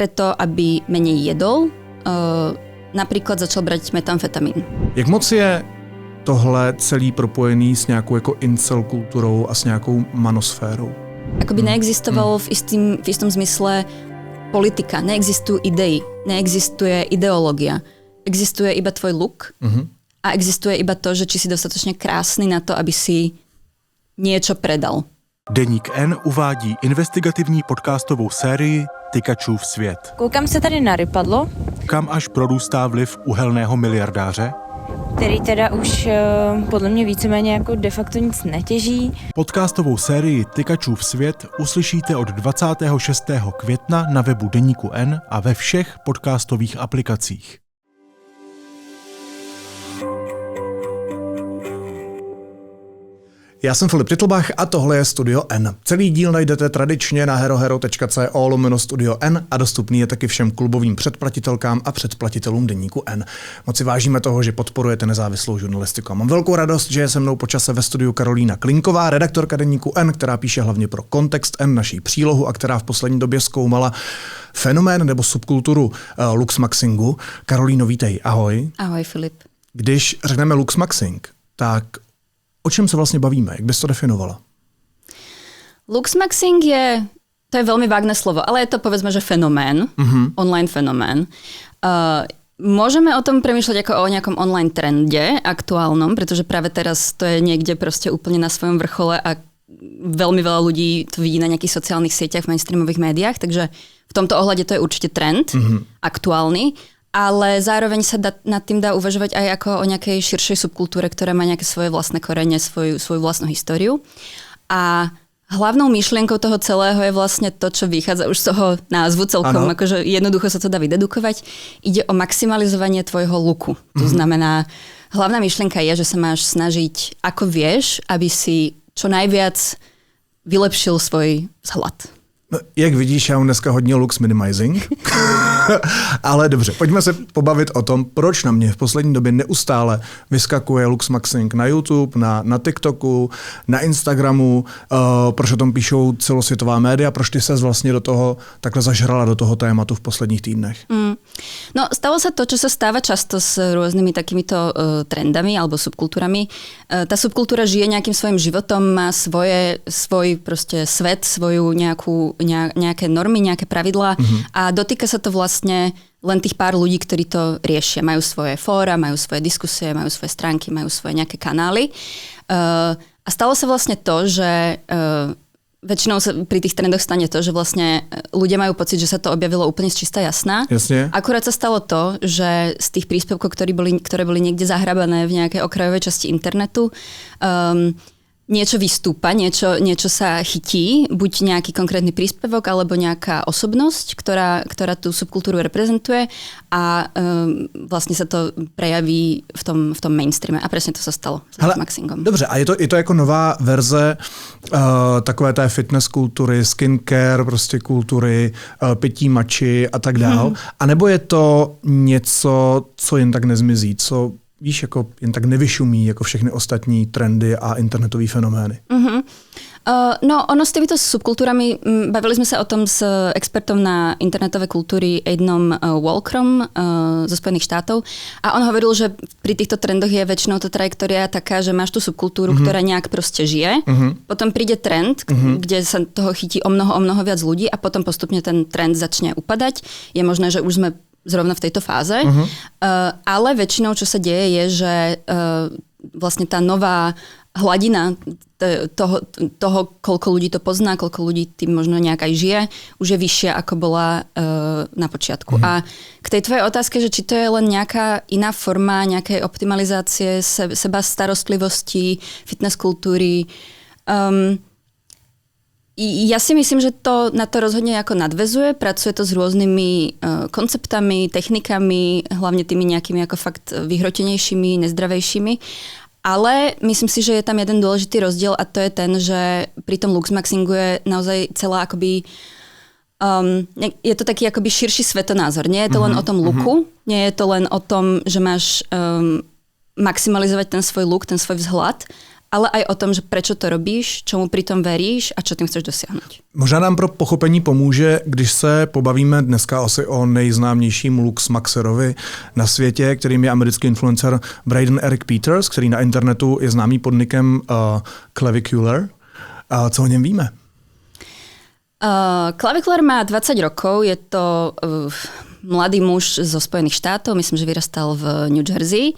preto, aby menej jedol, například začal brát metamfetamin. Jak moc je tohle celý propojený s nějakou jako incel kulturou a s nějakou manosférou? Akoby neexistovalo v istom zmysle politika, neexistujú idei, neexistuje ideológia. Existuje iba tvoj look a existuje iba to, že či si dostatočne krásny na to, aby si niečo predal. Deník N uvádí investigativní podcastovou sérii Tykačův svět. Koukám se tady na Rypadlo. Kam až prorůstá vliv uhelného miliardáře? Který teda už podle mě víceméně jako de facto nic netěží. Podcastovou sérii Tykačův svět uslyšíte od 26. května na webu Deníku N a ve všech podcastových aplikacích. Já jsem Filip Titlbach a tohle je Studio N. Celý díl najdete tradičně na herohero.co/Studio N a dostupný je taky všem klubovým předplatitelkám a předplatitelům Deníku N. Moc si vážíme toho, že podporujete nezávislou žurnalistiku. Mám velkou radost, že je se mnou po čase ve studiu Karolína Klinková, redaktorka Deníku N, která píše hlavně pro Kontext N, naší přílohu, a která v poslední době zkoumala fenomén nebo subkulturu luxmaxingu. Karolíno, vítej, ahoj. Ahoj, Filip. Když řekneme luxmaxing, tak o čem se vlastně bavíme? Jak bys to definovala? Luxmaxing to je veľmi vágne slovo, ale je to povedzme, že fenomén, online fenomén. Môžeme o tom premýšľať ako o nejakom online trende aktuálnom, pretože práve teraz to je niekde proste úplne na svojom vrchole a veľmi veľa ľudí to vidí na nejakých sociálnych sieťach, v mainstreamových médiách, takže v tomto ohľade to je určite trend aktuálny. Ale zároveň sa nad tým dá uvažovať aj ako o nejakej širšej subkultúre, ktorá má nejaké svoje vlastné korene, svoju vlastnú históriu. A hlavnou myšlienkou toho celého je vlastne to, čo vychádza už z toho názvu celkom, akože jednoducho sa to dá vydedukovať. Ide o maximalizovanie tvojho looku. To znamená, hlavná myšlienka je, že sa máš snažiť, ako vieš, aby si čo najviac vylepšil svoj vzhled. No, jak vidíš, já mám dneska hodně lux minimizing, ale dobře, pojďme se pobavit o tom, proč na mě v poslední době neustále vyskakuje luxmaxing na YouTube, na TikToku, na Instagramu, proč o tom píšou celosvětová média, proč ty ses vlastně do toho takhle zažrala do toho tématu v posledních týdnech? No, stalo sa to, čo sa stáva často s rôznymi takýmito trendami alebo subkultúrami. Tá subkultúra žije nejakým svojim životom, má svoj proste svet, svoju nejaké normy, nejaké pravidlá a dotýka sa to vlastne len tých pár ľudí, ktorí to riešia. Majú svoje fóra, majú svoje diskusie, majú svoje stránky, majú svoje nejaké kanály. A stalo sa vlastne to, že väčšinou sa pri tých trendoch stane to, že vlastne ľudia majú pocit, že sa to objavilo úplne z čistá jasná. Jasne. Akurát sa stalo to, že z tých príspevkov, ktoré boli niekde zahrabané v nejakej okrajovej časti internetu, niečo vystúpa, niečo sa chytí, buď nejaký konkrétny príspevok, alebo nejaká osobnosť, ktorá tú subkultúru reprezentuje a vlastne sa to prejaví v tom mainstreame. A presne to sa stalo s luxmaxingom. Dobře, a je to jako nová verze takové té fitness kultury, skincare, prostě kultury, pití mači a tak dál. A nebo je to něco, co jen tak nezmizí, co víš, jako jen tak nevyšumí jako všechny ostatní trendy a internetové fenomény? No, ono s týmito subkultúrami, bavili sme sa o tom s expertom na internetové kultúry Aidanom Walkerom zo Spojených štátov a on hovoril, že pri týchto trendoch je väčšinou tá trajektória taká, že máš tú subkultúru, ktorá nejak proste žije, potom príde trend, kde sa toho chytí o mnoho viac ľudí a potom postupne ten trend začne upadať. Je možné, že už sme zrovna v tejto fáze, ale väčšinou, čo sa deje, je, že vlastne tá nová hladina toho, koľko ľudí to pozná, koľko ľudí tým možno nejak aj žije, už je vyššia, ako bola na počiatku. A k tej tvojej otázke, že či to je len nejaká iná forma nejakej optimalizácie seba starostlivosti, fitness kultúry, ja si myslím, že to na to rozhodne ako nadväzuje, pracuje to s rôznymi konceptami, technikami, hlavne tými nejakými ako fakt vyhrotenejšími, nezdravejšími. Ale myslím si, že je tam jeden dôležitý rozdiel a to je ten, že pri tom luxmaxingu je naozaj celá akoby je to taký akoby širší svetonázor. Nie je to len o tom looku, nie je to len o tom, že máš maximalizovať ten svoj look, ten svoj vzhľad, ale aj o tom, že prečo to robíš, čemu pritom veríš a čo tým chceš dosiahnuť. Možná nám pro pochopení pomůže, když se pobavíme dneska asi o nejznámějším Lux Maxerovi na světě, kterým je americký influencer Braden Eric Peters, který na internetu je známý pod nickem Clavicular. Co o něm víme? Clavicular má 20 rokov, je to mladý muž zo Spojených štátov, myslím, že vyrastal v New Jersey.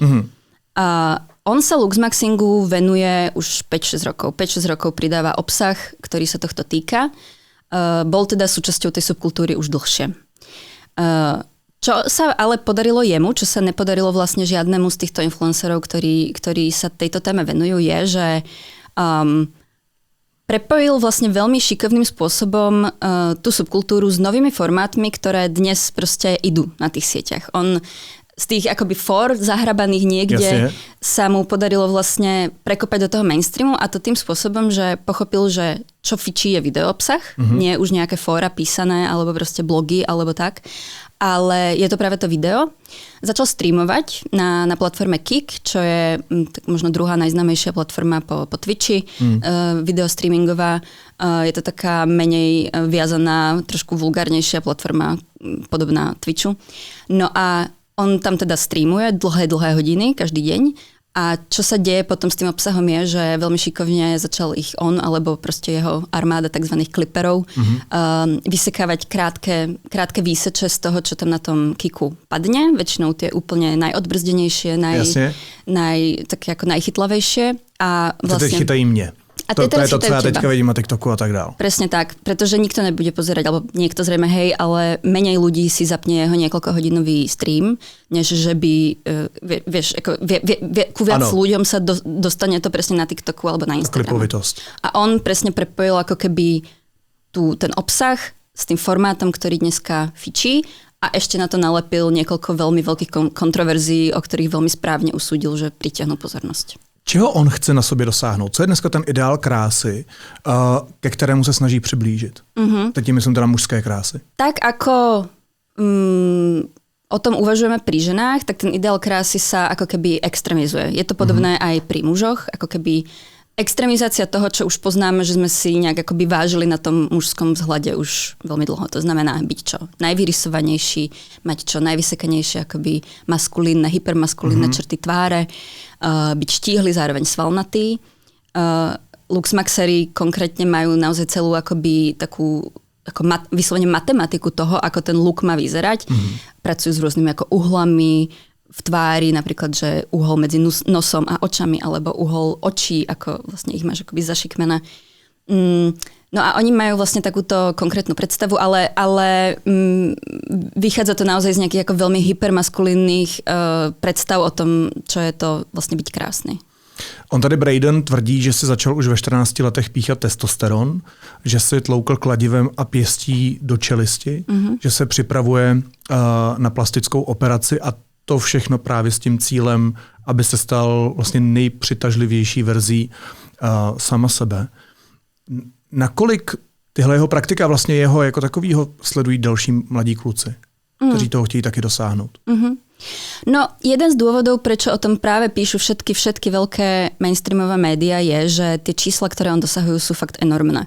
On sa luxmaxingu venuje už 5-6 rokov. 5-6 rokov pridáva obsah, ktorý sa tohto týka. Bol teda súčasťou tej subkultúry už dlhšie. Čo sa ale podarilo jemu, čo sa nepodarilo vlastne žiadnemu z týchto influencerov, ktorí sa tejto téme venujú, je, že prepojil vlastne veľmi šikovným spôsobom tú subkultúru s novými formátmi, ktoré dnes proste idú na tých sieťach. On z tých akoby fór zahrabaných niekde sa mu podarilo vlastne prekopať do toho mainstreamu a to tým spôsobom, že pochopil, že čo fičí je videoobsah, nie už nejaké fóra písané alebo proste blogy alebo tak, ale je to práve to video. Začal streamovať na platforme Kick, čo je tak možno druhá najznámejšia platforma po Twitchi, videostreamingová. Je to taká menej viazaná, trošku vulgárnejšia platforma, podobná Twitchu. No a on tam teda streamuje dlhé hodiny, každý deň. A čo sa deje potom s tým obsahom je, že veľmi šikovne začal ich on, alebo proste jeho armáda tzv. Kliperov, vysekávať krátke výseče z toho, čo tam na tom kiku padne. Väčšinou tie úplne najodbrzdenejšie, také ako najchytlavejšie. A vlastne teď chytají mě. A to je to, co ja teďka vidím na TikToku a tak dál. Presne tak, pretože nikto nebude pozerať, alebo niekto zrejme hej, ale menej ľudí si zapne jeho niekoľkohodinový stream, než že by, vieš, ku viac ľuďom sa dostane to presne na TikToku alebo na Instagramu. A on presne prepojil ako keby ten obsah s tým formátom, ktorý dneska fičí a ešte na to nalepil niekoľko veľmi veľkých kontroverzií, o ktorých veľmi správne usúdil, že pritiahnu pozornosť. Čeho on chce na sobě dosáhnout? Co je dneska ten ideál krásy, ke kterému se snaží přiblížit? Teď myslím teda mužské krásy. Tak ako o tom uvažujeme pri ženách, tak ten ideál krásy sa ako keby extrémizuje. Je to podobné aj pri mužoch, ako keby extrémizácia toho, čo už poznáme, že sme si nejak akoby vážili na tom mužskom vzhľade už veľmi dlho. To znamená byť čo najvyrysovanejší, mať čo najvysekanejšie akoby maskulínne, hypermaskulínne črty tváre, byť štíhly, zároveň svalnatý. Luxmaxery konkrétne majú naozaj celú akoby takú vyslovene matematiku toho, ako ten look má vyzerať. Pracujú s rôznymi ako uhlami v tvári, napríklad, že uhol medzi nosom a očami, alebo uhol očí, ako vlastne ich máš akoby zašikmené. No a oni majú vlastne takúto konkrétnu predstavu, ale vychádza to naozaj z nejakých ako veľmi hypermaskulínnych predstav o tom, čo je to vlastne byť krásny. On tady Braden tvrdí, že si začal už ve 14 letech píchat testosteron, že si tloukl kladivem a pěstí do čelisti, že se připravuje na plastickou operaci a to všechno právě s tím cílem, aby se stal vlastně nejpřitažlivější verzí sama sebe. Nakolik tyhle jeho praktika vlastně jeho jako takovýho sledují další mladí kluci, kteří toho chtějí taky dosáhnout? No, jeden z dôvodov, prečo o tom práve píšu všetky veľké mainstreamové médiá je, že tie čísla, ktoré on dosahujú, sú fakt enormné.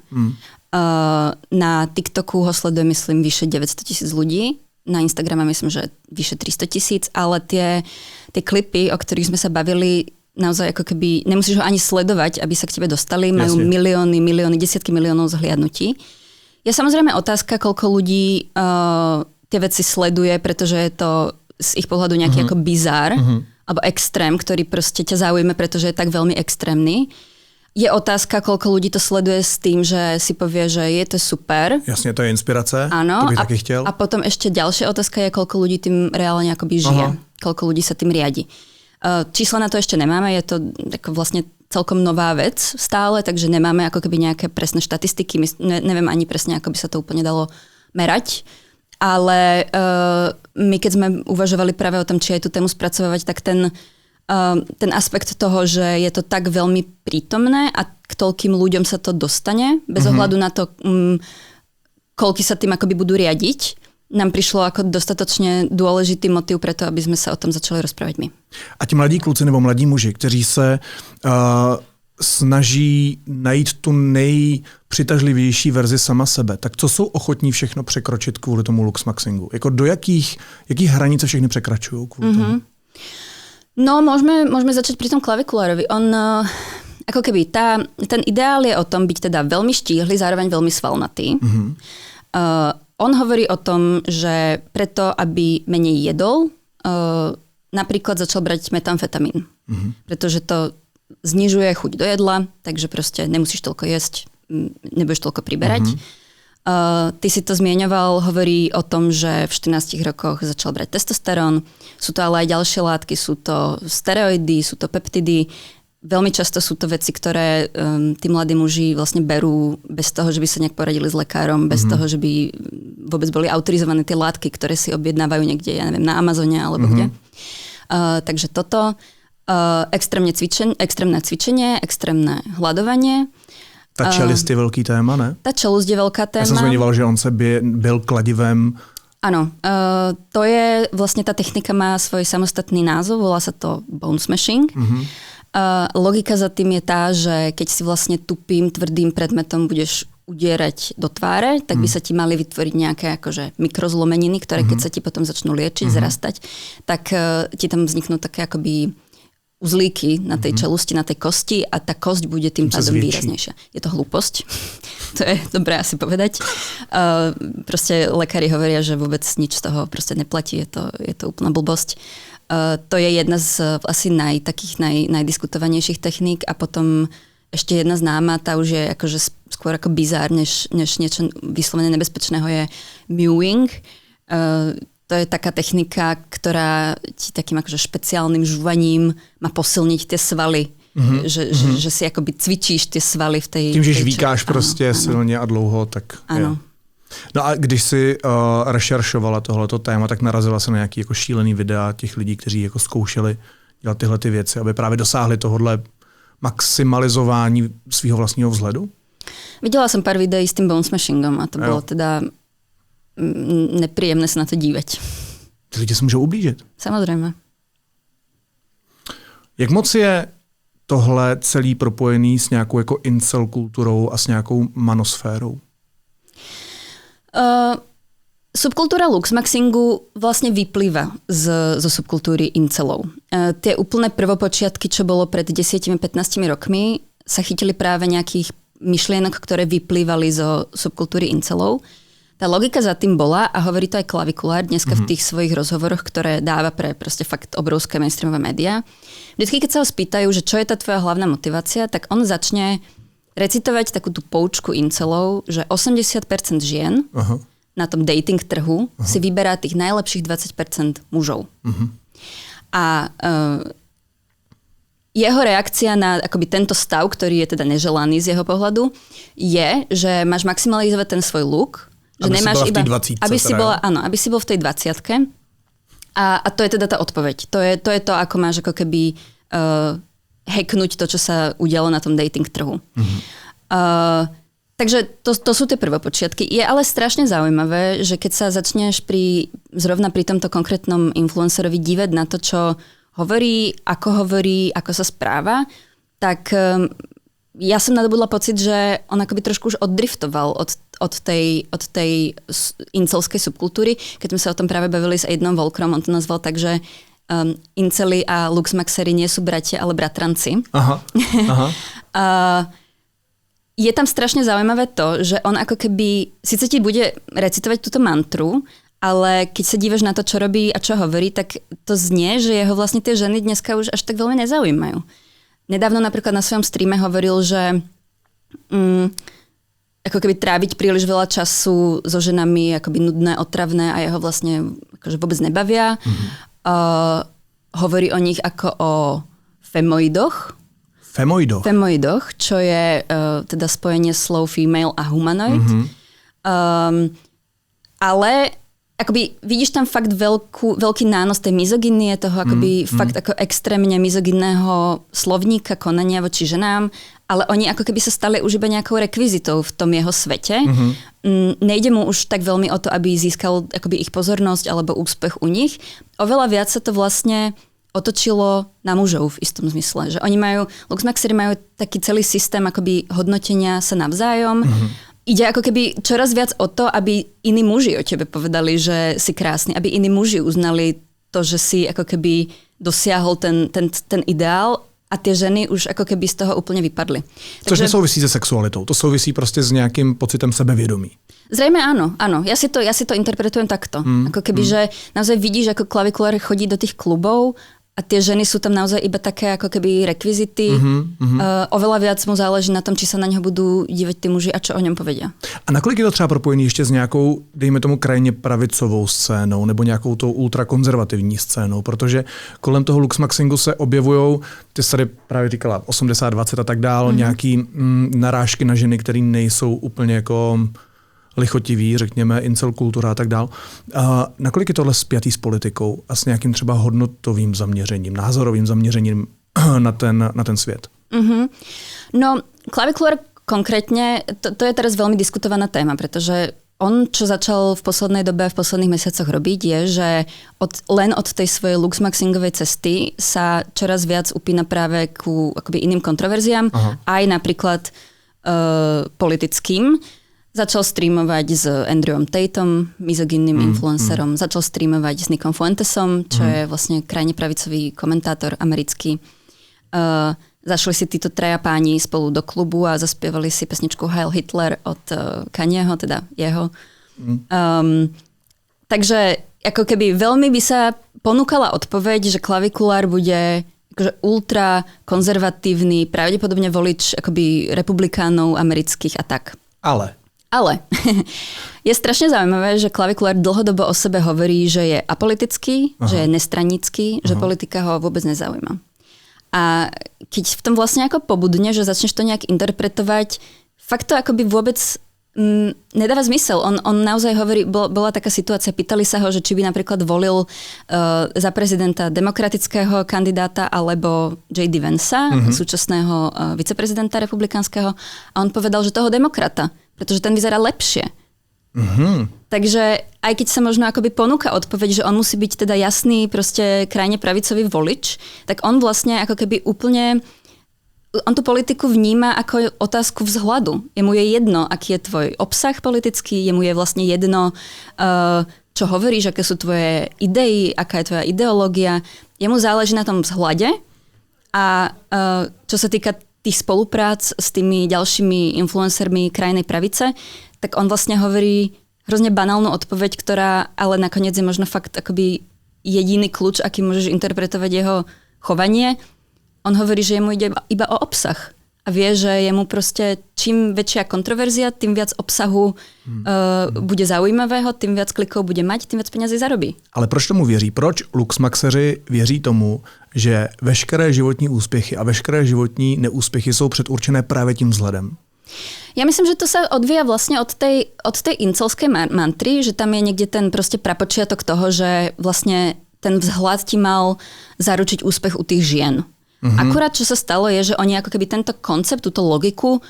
Na TikToku ho sleduje, myslím, vyše 900,000 ľudí. Na Instagrame myslím, že vyše 300,000, ale tie klipy, o ktorých sme sa bavili, naozaj ako keby nemusíš ho ani sledovať, aby sa k tebe dostali. Majú milióny, desiatky miliónov zhliadnutí. Je samozrejme otázka, koľko ľudí tie veci sleduje, pretože je to z ich pohľadu nejaký ako bizár alebo extrém, ktorý proste ťa zaujíme, pretože je tak veľmi extrémny. Je otázka, koľko ľudí to sleduje s tým, že si povie, že je to super. Jasne, to je inspirace. Áno, to bych taky chtěl. A potom ešte ďalšia otázka je, koľko ľudí tým reálne akoby žije. Koľko ľudí sa tým riadi. Čísla na to ešte nemáme, je to ako vlastne celkom nová vec stále, takže nemáme ako keby nejaké presné štatistiky. Neviem ani presne, ako by sa to úplne dalo merať. Ale my keď sme uvažovali práve o tom, či aj tú tému spracovať, tak ten aspekt toho, že je to tak veľmi prítomné a k toľkým ľuďom sa to dostane, bez ohľadu na to, koľky sa tým akoby budú riadiť, nám prišlo ako dostatočne dôležitý motiv preto, aby sme sa o tom začali rozprávať my. A ti mladí kluci nebo mladí muži, kteří se snaží najít tu nejpřitažlivější verzi sama sebe, tak co jsou ochotní všechno překročit kvůli tomu luxmaxingu? Jako do jakých hranice všechny překračují kvůli tomu? No, môžeme začať pri tom klavikulárovi. On, ako keby, ten ideál je o tom byť teda veľmi štíhly, zároveň veľmi svalnatý. On hovorí o tom, že preto, aby menej jedol, napríklad začal brať metamfetamín. Pretože to znižuje chuť do jedla, takže proste nemusíš toľko jesť, nebudeš toľko priberať. Ty si to zmieňoval, hovorí o tom, že v 14 rokoch začal brať testosterón. Sú to ale aj ďalšie látky, sú to steroidy, sú to peptidy. Veľmi často sú to veci, ktoré tí mladí muži vlastne berú bez toho, že by sa nejak poradili s lekárom, bez toho, že by vôbec boli autorizované tie látky, ktoré si objednávajú niekde, ja neviem, na Amazone alebo kde. Takže toto, extrémne cvičenie, extrémne hľadovanie. Ta čelist je velký téma, ne? Ta čelust je veľká téma. Ja som zmiňoval, že on se byl kladivem. Áno, to je, vlastne tá technika má svoj samostatný názov, volá sa to bone smashing. Logika za tým je tá, že keď si vlastne tupým, tvrdým predmetom budeš udierať do tváre, tak by sa ti mali vytvoriť nejaké akože mikrozlomeniny, ktoré keď sa ti potom začnú liečiť, zrastať, tak ti tam vzniknú také akoby uzlíky na tej čelusti, na tej kosti a tá kosť bude tým pádom výraznejšia. Je to hlúposť. To je dobré asi povedať. Proste lekári hovoria, že vôbec nič z toho proste neplatí. Je to úplná blbosť. To je jedna z asi najdiskutovanejších techník a potom ešte jedna známa, tá už je akože skôr ako bizár, než niečo vyslovene nebezpečného je mewing. To je taká technika, ktorá ti takým akože špeciálnym žúvaním má posilniť tie svaly. Že si akoby cvičíš tie svaly v tej... Tím, že žvíkáš prostě silně a dlouho, tak... Ano. No a když si rešeršovala tohleto téma, tak narazila se na nějaký jako šílený videa těch lidí, kteří jako zkoušeli dělat tyhle ty věci, aby právě dosáhli tohodle maximalizování svého vlastního vzhledu? Videla som pár videí s tým bone smashingom a to bolo teda nepríjemné sa na to dívať. Ty lidi se můžou ublížit. Samozrejme. Jak moc je tohle celý propojený s nějakou jako incel kulturou a s nějakou manosférou? Subkultúra luxmaxingu vlastne vyplýva zo subkultúry incelov. Tie úplné prvopočiatky, čo bolo pred 10-15 rokmi, sa chytili práve nejakých myšlienok, ktoré vyplývali zo subkultúry incelov. Tá logika za tým bola, a hovorí to aj Klavikulár dneska v tých svojich rozhovoroch, ktoré dáva pre proste fakt obrovské mainstreamové médiá. Vždycky, keď sa ho spýtajú, že čo je tá tvoja hlavná motivácia, tak on začne recitovať takú tú poučku incelov, že 80% žien na tom dating trhu si vyberá tých najlepších 20% mužov. A jeho reakcia na akoby tento stav, ktorý je teda neželaný z jeho pohľadu, je, že máš maximalizovať ten svoj look, že aby nemáš si bola iba, v tej 20, aby si bola, áno, aby si bol v tej 20-ke. A to je teda tá odpoveď. To je to, ako máš ako keby hacknúť to, čo sa udialo na tom dating trhu. Takže to sú tie prvopočiatky. Je ale strašne zaujímavé, že keď sa začneš zrovna pri tomto konkrétnom influencerovi dívať na to, čo hovorí, ako sa správa, tak ja som nadobudla pocit, že on akoby trošku už oddriftoval od tej incelskej subkultúry. Keď sme sa o tom práve bavili s Aidanom Volkerom, on to nazval tak, že inceli a luxmaxery nie sú bratia, ale bratranci. Je tam strašne zaujímavé to, že on ako keby, síce ti bude recitovať túto mantru, ale keď sa dívaš na to, čo robí a čo hovorí, tak to znie, že jeho vlastne tie ženy dneska už až tak veľmi nezaujímajú. Nedávno napríklad na svojom streame hovoril, že ako keby tráviť príliš veľa času so ženami akoby nudné, otravné a jeho vlastne akože vôbec nebavia. Hovorí o nich ako o femoidoch. Femoidoch, čo je teda spojenie slov female a humanoid. Ale akoby vidíš tam fakt veľký nános tej mizogynie, toho akoby fakt ako extrémne mizogynného slovníka konania voči ženám, ale oni ako keby sa stali už iba nejakou rekvizitou v tom jeho svete. Nejde mu už tak veľmi o to, aby získal akoby ich pozornosť alebo úspech u nich. Oveľa viac sa to vlastne otočilo na mužov v istom zmysle. Že oni Luxmaxery majú taký celý systém akoby hodnotenia sa navzájom. Ide ako keby čoraz viac o to, aby iní muži o tebe povedali, že si krásny, aby iní muži uznali to, že si ako keby dosiahol ten ideál a tie ženy už ako keby z toho úplne vypadli. Což nesouvisí se sexualitou, to souvisí prostě s nějakým pocitem sebevědomí. Zrejme áno. Ja si to interpretujem takto. Ako keby, že naozaj vidíš, ako klavikulár chodí do tých klubov a tie ženy sú tam naozaj iba také ako keby rekvizity. Oveľa viac mu záleží na tom, či sa na něho budú dívať tí muži a čo o něm povedia. A nakolik je to třeba propojený ještě s nějakou, dejme tomu, krajně pravicovou scénou nebo nějakou tou ultrakonzervativní scénou, protože kolem toho Luxmaxingu se objevujou, ty jsi tady právě týkala 80-20 a tak dál, nějaký narážky na ženy, které nejsou úplně jako lichotivý, řekněme, incel kultura a tak dál. Nakolik je tohle spjatý s politikou a s nějakým třeba hodnotovým zaměřením, názorovým zaměřením na ten svět? No, klavikulár konkrétne, to je teraz veľmi diskutovaná téma, pretože on, čo začal v poslednej dobe, v posledných mesiacoch robiť, je, že len od tej svojej luxmaxingovej cesty sa čoraz viac upína práve ku akoby iným kontroverziám, aj napríklad politickým. Začal streamovať s Andrewom Tatom, mizogynným influencerom. Začal streamovať s Nickom Fuentesom, čo je vlastne krajne pravicový komentátor americký. Zašli si títo traja páni spolu do klubu a zaspievali si pesničku Heil Hitler od Kanyeho, teda jeho. Takže ako keby veľmi by sa ponúkala odpoveď, že klavikulár bude akože ultra konzervatívny, pravdepodobne volič akoby republikánov amerických a tak. Ale je strašne zaujímavé, že klavikulár dlhodobo o sebe hovorí, že je apolitický, že je nestranický, že politika ho vôbec nezaujíma. A keď v tom vlastne ako pobudne, že začneš to nejak interpretovať, fakt to akoby vôbec nedáva zmysel. On naozaj hovorí, bola taká situácia, pýtali sa ho, že či by napríklad volil za prezidenta demokratického kandidáta alebo J.D. Vansa, súčasného viceprezidenta republikánskeho, a on povedal, že toho demokrata, pretože ten vyzerá lepšie. Takže aj keď sa možno akoby ponúka odpoveď, že on musí byť teda jasný, proste krajne pravicový volič, tak on vlastne ako keby úplne, on tú politiku vníma ako otázku vzhľadu. Jemu je jedno, aký je tvoj obsah politický, jemu je vlastne jedno, čo hovoríš, aké sú tvoje idei, aká je tvoja ideológia. Jemu záleží na tom vzhľade a čo sa týka tých spoluprác s tými ďalšími influencermi krajnej pravice, tak on vlastne hovorí hrozne banálnu odpoveď, ktorá ale nakoniec je možno fakt akoby jediný kľúč, aký môžeš interpretovať jeho chovanie. On hovorí, že jemu ide iba o obsah. A vie, že jemu proste čím väčšia kontroverzia, tým viac obsahu bude zaujímavého, tým viac klikov bude mať, tým viac peňazí zarobí. Ale proč tomu věří? Proč Luxmaxeři věří tomu, že veškeré životní úspěchy a veškeré životní neúspěchy jsou předurčené právě tím vzhledem? Ja myslím, že to sa odvíja vlastne od tej incelskej mantry, že tam je niekde ten proste prapočiatok toho, že vlastne ten vzhľad ti mal zaručiť úspech u tých žien. Akurát, čo sa stalo, je, že oni ako keby tento koncept, túto logiku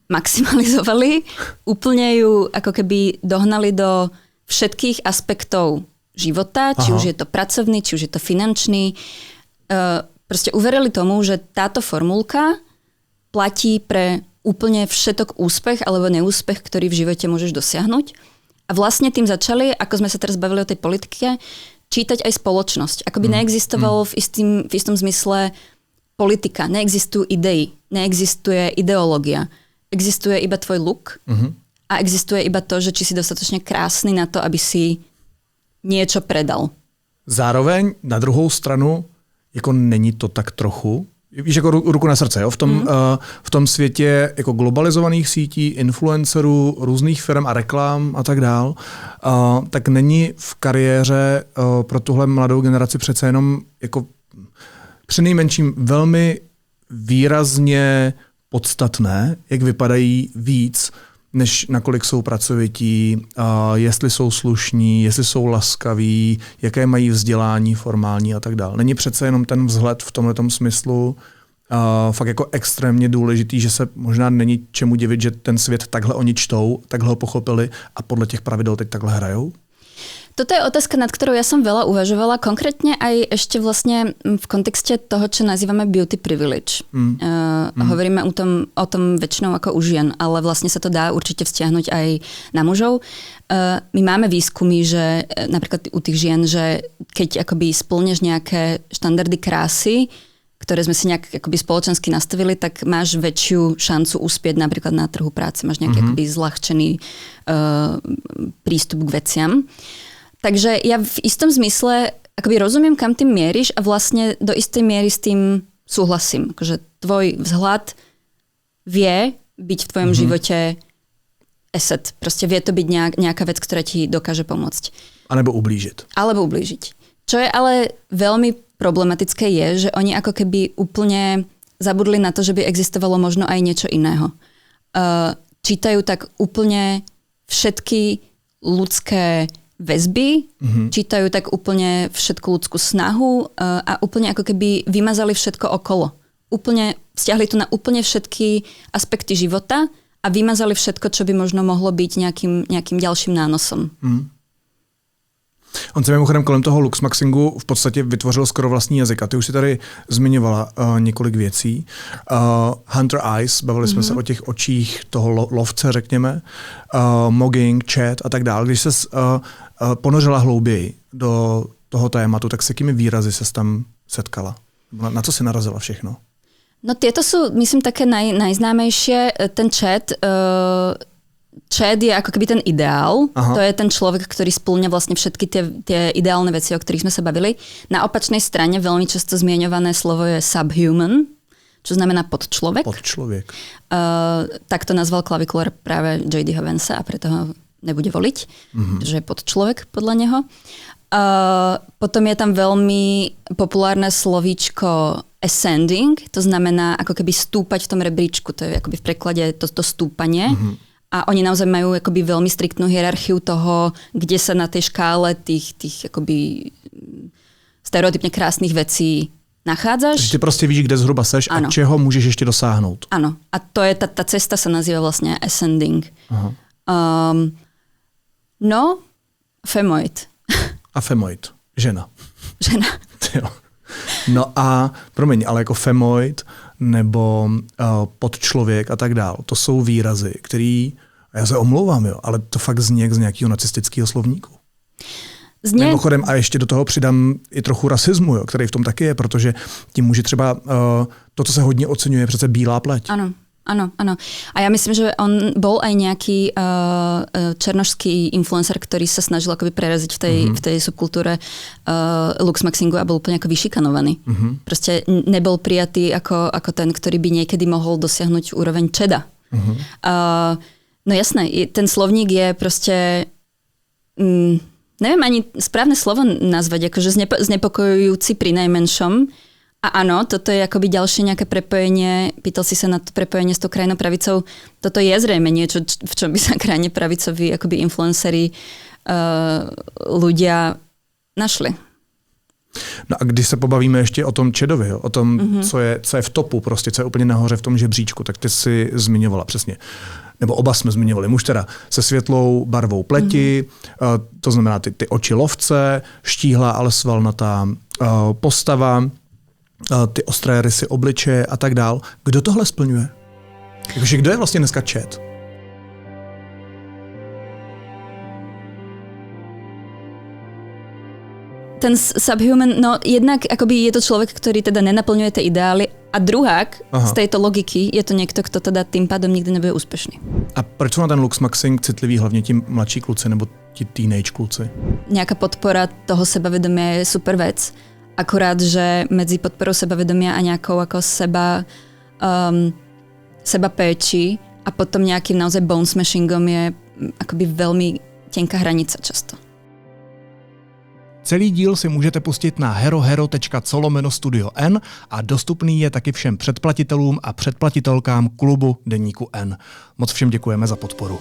maximalizovali, úplne ju ako keby dohnali do všetkých aspektov života, či už je to pracovný, či už je to finančný. Proste uverili tomu, že táto formulka platí pre úplne všetok úspech alebo neúspech, ktorý v živote môžeš dosiahnuť. A vlastne tým začali, ako sme sa teraz bavili o tej politike, čítať aj spoločnosť. Ako by neexistovalo v istom zmysle politika, neexistujú idei, neexistuje ideológia. Existuje iba tvoj look a existuje iba to, že či si dostatočne krásny na to, aby si niečo predal. Zároveň na druhou stranu, jako není to tak trochu, víš, jako ruku na srdce, jo? V tom světě jako globalizovaných sítí, influencerů, různých firm a reklam a tak dál, tak není v kariéře pro tuhle mladou generaci přece jenom jako přinejmenším velmi výrazně podstatné, jak vypadají víc, než nakolik jsou pracovití, jestli jsou slušní, jestli jsou laskaví, jaké mají vzdělání formální a tak dále. Není přece jenom ten vzhled v tomhletom smyslu fakt jako extrémně důležitý, že se možná není čemu divit, že ten svět takhle oni čtou, takhle ho pochopili a podle těch pravidel teď takhle hrajou? Toto je otázka, nad ktorou ja som veľa uvažovala, konkrétne aj ešte vlastne v kontexte toho, čo nazývame beauty privilege. Hovoríme o tom väčšinou ako u žien, ale vlastne sa to dá určite vzťahnuť aj na mužov. My máme výskumy, že napríklad u tých žien, že keď akoby splňaš nejaké štandardy krásy, ktoré sme si nejak akoby spoločensky nastavili, tak máš väčšiu šancu uspieť napríklad na trhu práce. Máš nejaký akoby zľahčený prístup k veciam. Takže ja v istom zmysle akoby rozumiem, kam ty mieríš a vlastne do istej miery s tým súhlasím. Akože tvoj vzhľad vie byť v tvojom živote asset. Proste vie to byť nejaká vec, ktorá ti dokáže pomôcť. Alebo ublížiť. Čo je ale veľmi problematické je, že oni ako keby úplne zabudli na to, že by existovalo možno aj niečo iného. Čítajú tak úplne všetky ľudské väzby, čítajú tak úplne všetku ľudskú snahu a úplne ako keby vymazali všetko okolo. Úplne stiahli to na úplne všetky aspekty života a vymazali všetko, čo by možno mohlo byť nejakým ďalším nánosom. On se mimochodem kolem toho luxmaxingu v podstatě vytvořil skoro vlastní jazyk. A ty už si tady zmiňovala několik věcí. Hunter Eyes, bavili jsme se o těch očích toho lovce, řekněme. Mogging, chat a tak dále. Když ses ponořila hlouběji do toho tématu, tak s jakými výrazy ses tam setkala? Na co si narazila všechno? No tieto sú, myslím, také najznámejšie. Ten chat... Chat je ako keby ten ideál. Aha. To je ten človek, ktorý spĺňa vlastne všetky tie ideálne veci, o ktorých sme sa bavili. Na opačnej strane veľmi často zmieňované slovo je subhuman, čo znamená podčlovek. Podčloviek. Tak to nazval klavikulár práve J.D. Vansa a preto ho nebude voliť, že je podčlovek podľa neho. Potom je tam veľmi populárne slovíčko ascending, to znamená ako keby stúpať v tom rebríčku. To je akoby v preklade to stúpanie. A oni naozaj majú akoby veľmi striktnú hierarchiu toho, kde sa na tej škále tých akoby stereotypne krásnych vecí nachádzaš. Takže ty prostě víš, kde zhruba seš a čeho můžeš ještě dosáhnout. Áno. A to je ta cesta sa nazýva vlastne ascending. Femoid. A femoid. Žena. Jo. No a promiň, ale jako femoid nebo podčlověk a tak dál, to jsou výrazy, který, já se omlouvám, jo, ale to fakt zní jak z nějakého nacistického slovníku. Mimochodem, a ještě do toho přidám i trochu rasismu, jo, který v tom taky je, protože tím může třeba to, co se hodně oceňuje, přece bílá pleť. Áno. A ja myslím, že on bol aj nejaký černošský influencer, ktorý sa snažil akoby preraziť v tej subkultúre luxmaxingu a bol úplne ako vyšikanovaný. Proste nebol prijatý ako ten, ktorý by niekedy mohol dosiahnuť úroveň čeda. No jasné, ten slovník je proste... neviem ani správne slovo nazvať, akože znepokojujúci pri najmenšom. A áno, toto je akoby ďalšie nejaké prepojenie, pýtal si sa na to prepojenie s tou krajnou pravicou, toto je zrejme niečo, v čom by sa krajne pravicoví akoby influenceri ľudia našli. No a když se pobavíme ještě o tom Čedovi, o tom, co je v topu, prostě, co je úplně nahoře v tom žebříčku, tak ty si zmiňovala přesně. Nebo oba jsme zmiňovali. Muž teda se světlou barvou pleti, to znamená ty oči lovce, štíhlá, ale svalnatá postava, ty ostré rysy obličeje a tak dál. Kdo tohle splňuje? Jakože kdo je vlastně dneska Čed? Ten subhuman, no jednak akoby je to človek, ktorý teda nenaplňuje tie ideály a druhák z tejto logiky je to niekto, kto teda tým pádom nikdy nebude úspešný. A proč sú na ten luxmaxing citliví hlavne ti mladší kluci nebo ti teenage kluci? Nejaká podpora toho sebavedomia je super vec. Akurát, že medzi podporou sebavedomia a nejakou ako seba péči a potom nejakým naozaj bone smashingom je akoby veľmi tenká hranica často. Celý díl si můžete pustit na herohero.co/Studio N a dostupný je taky všem předplatitelům a předplatitelkám klubu Deníku N. Moc všem děkujeme za podporu.